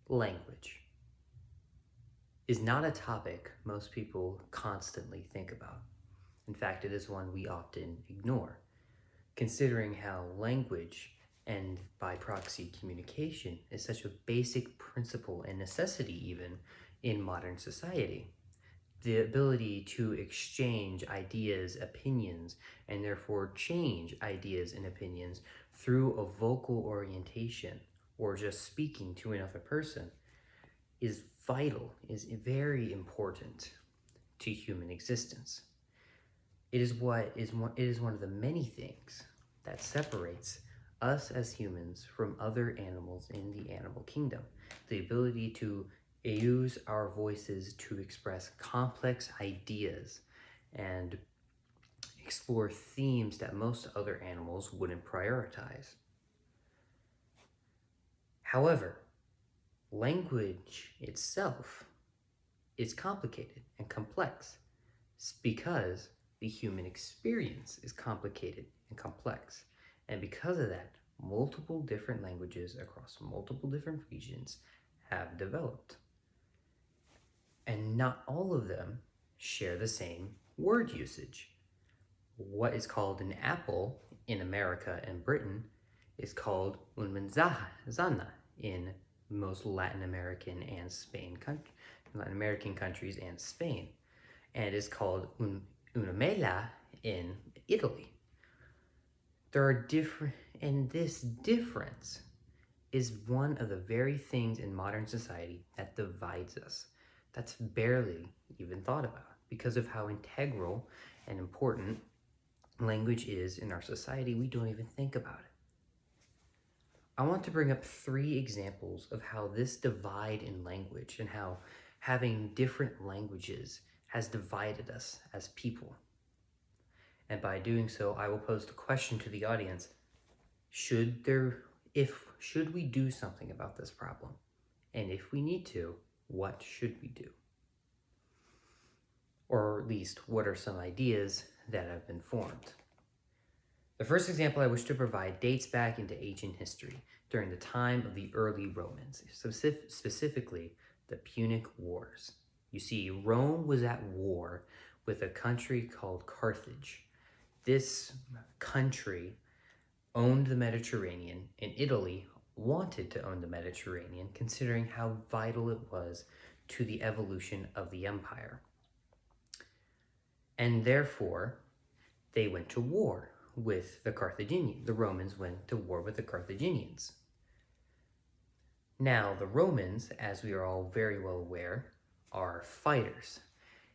Language is not a topic most people constantly think about. In fact, it is one we often ignore, considering how language and by proxy communication is such a basic principle and necessity even in modern society. The ability to exchange ideas, opinions, and therefore change ideas and opinions through a vocal orientation or just speaking to another person is vital, is very important to human existence. It is one of the many things that separates us as humans from other animals in the animal kingdom. The ability to use our voices to express complex ideas and explore themes that most other animals wouldn't prioritize. However, language itself is complicated and complex because the human experience is complicated and complex. And because of that, multiple different languages across multiple different regions have developed. And not all of them share the same word usage. What is called an apple in America and Britain is called un manzana in most Latin American countries and Spain, and is called una mela in Italy. There are different, and this difference is one of the very things in modern society that divides us. That's barely even thought about because of how integral and important language is in our society. We don't even think about it. I want to bring up 3 examples of how this divide in language and how having different languages has divided us as people. And by doing so, I will pose the question to the audience: should we do something about this problem? And if we need to, what should we do? Or at least, what are some ideas that have been formed? The first example I wish to provide dates back into ancient history, during the time of the early Romans, specifically the Punic Wars. You see, Rome was at war with a country called Carthage. This country owned the Mediterranean, and Italy wanted to own the Mediterranean, considering how vital it was to the evolution of the empire. And therefore, they went to war with the Carthaginians. The Romans went to war with the Carthaginians. Now, the Romans, as we are all very well aware, are fighters.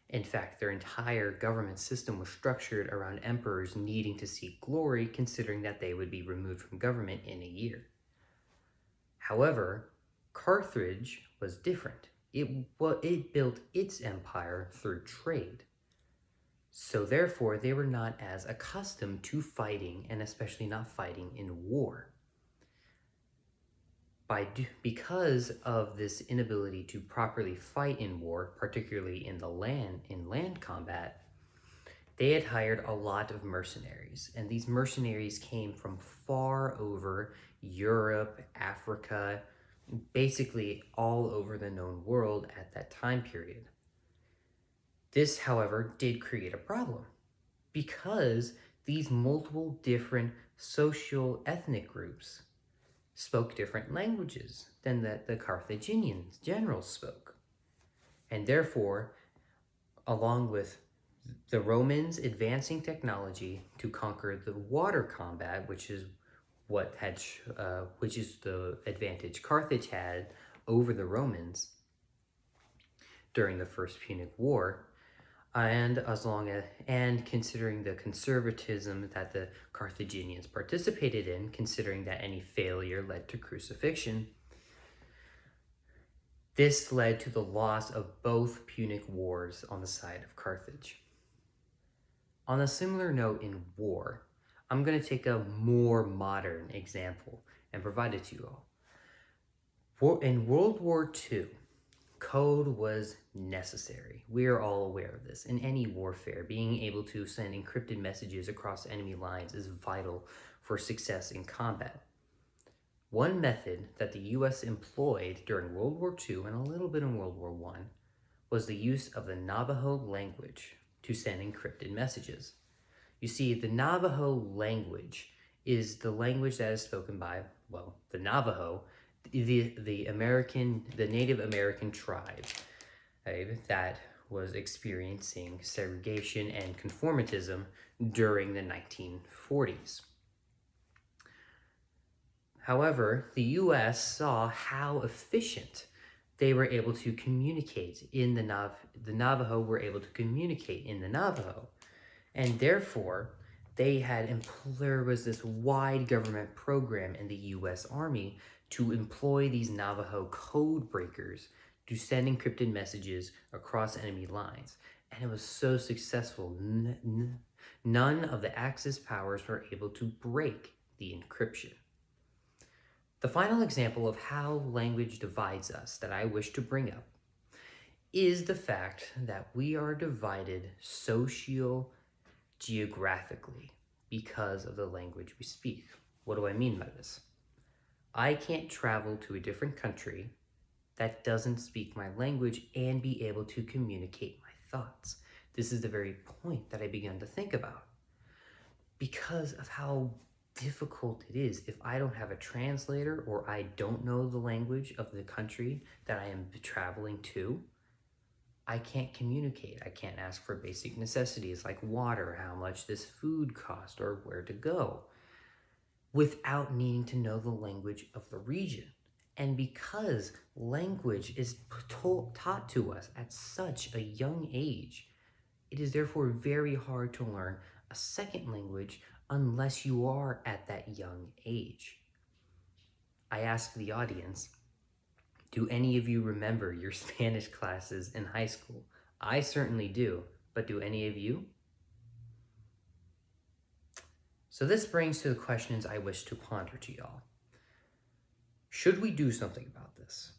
In fact, their entire government system was structured around emperors needing to seek glory, considering that they would be removed from government in a year. However, Carthage was different. It built its empire through trade. So therefore, they were not as accustomed to fighting, and especially not fighting in war. Because of this inability to properly fight in war, particularly in land combat, they had hired a lot of mercenaries, and these mercenaries came from far over Europe, Africa, basically all over the known world at that time period. This, however, did create a problem because these multiple different social ethnic groups spoke different languages than that the Carthaginian generals spoke. And therefore, along with the Romans advancing technology to conquer the water combat, which is the advantage Carthage had over the Romans during the First Punic War, and considering the conservatism that the Carthaginians participated in, considering that any failure led to crucifixion, this led to the loss of both Punic Wars on the side of Carthage. On a similar note in war, I'm going to take a more modern example and provide it to you all. In World War II, code was necessary. We are all aware of this. In any warfare, being able to send encrypted messages across enemy lines is vital for success in combat. One method that the US employed during World War II and a little bit in World War I was the use of the Navajo language to send encrypted messages. You see, the Navajo language is the language that is spoken by, well, the Navajo, the Native American tribe that was experiencing segregation and conformism during the 1940s. However, the US saw how efficient they were able to communicate in the Navajo were able to communicate in the Navajo. And therefore, there was this wide government program in the US Army to employ these Navajo code breakers to send encrypted messages across enemy lines. And it was so successful, none of the Axis powers were able to break the encryption. The final example of how language divides us that I wish to bring up is the fact that we are divided geographically because of the language we speak. What do I mean by this? I can't travel to a different country that doesn't speak my language and be able to communicate my thoughts. This is the very point that I began to think about. Because of how difficult it is if I don't have a translator or I don't know the language of the country that I am traveling to, I can't communicate. I can't ask for basic necessities like water, how much this food costs, or where to go without needing to know the language of the region. And because language is taught to us at such a young age, it is therefore very hard to learn a second language unless you are at that young age. I ask the audience, do any of you remember your Spanish classes in high school? I certainly do, but do any of you? So this brings to the questions I wish to ponder to y'all. Should we do something about this?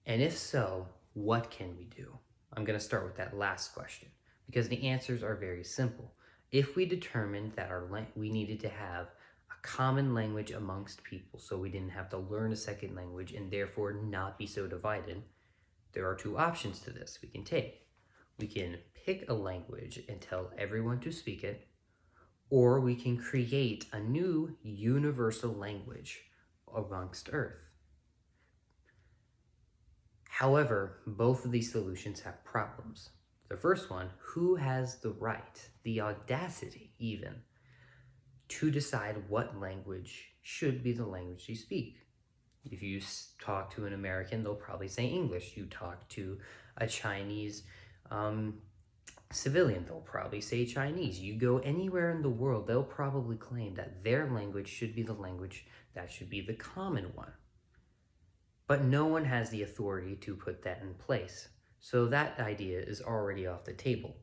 And if so, what can we do? I'm going to start with that last question because the answers are very simple. If we determined that we needed to have a common language amongst people so we didn't have to learn a second language and therefore not be so divided, there are two options to this we can take. We can pick a language and tell everyone to speak it, or we can create a new universal language amongst Earth. However, both of these solutions have problems. The first one, who has the right, the audacity even, to decide what language should be the language you speak? If you talk to an American, they'll probably say English. You talk to a Chinese civilian, they'll probably say Chinese. You go anywhere in the world, they'll probably claim that their language should be the language that should be the common one. But no one has the authority to put that in place. So that idea is already off the table.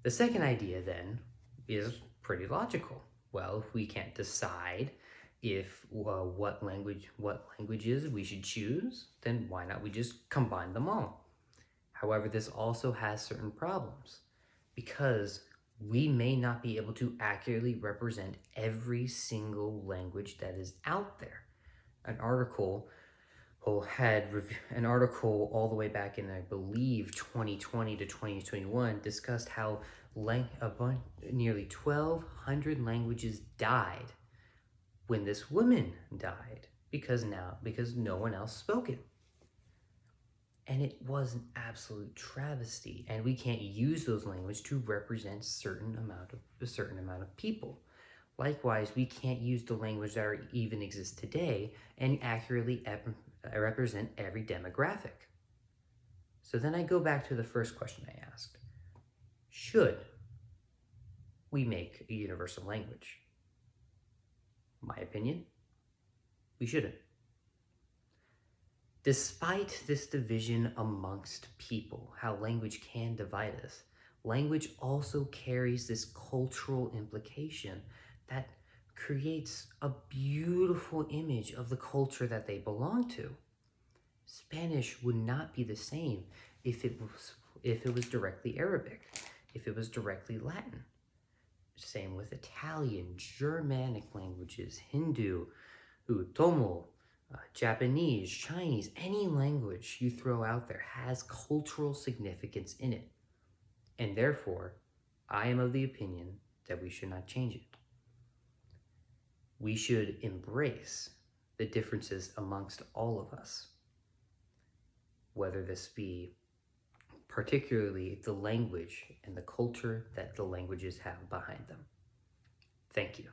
The second idea then is pretty logical. Well, if we can't decide what languages we should choose, then why not we just combine them all? However, this also has certain problems because we may not be able to accurately represent every single language that is out there. An article all the way back in, I believe, 2020 to 2021 discussed how nearly 1,200 languages died when this woman died because no one else spoke it. And it was an absolute travesty, and we can't use those languages to represent a certain amount of people. Likewise, we can't use the language that even exists today and accurately represent every demographic. So then I go back to the first question I asked. Should we make a universal language? My opinion, we shouldn't. Despite this division amongst people, how language can divide us, language also carries this cultural implication that creates a beautiful image of the culture that they belong to. Spanish would not be the same if it was directly Arabic, if it was directly Latin. Same with Italian, Germanic languages, Hindu, Utomo, Japanese, Chinese, any language you throw out there has cultural significance in it. And therefore, I am of the opinion that we should not change it. We should embrace the differences amongst all of us, whether this be particularly the language and the culture that the languages have behind them. Thank you.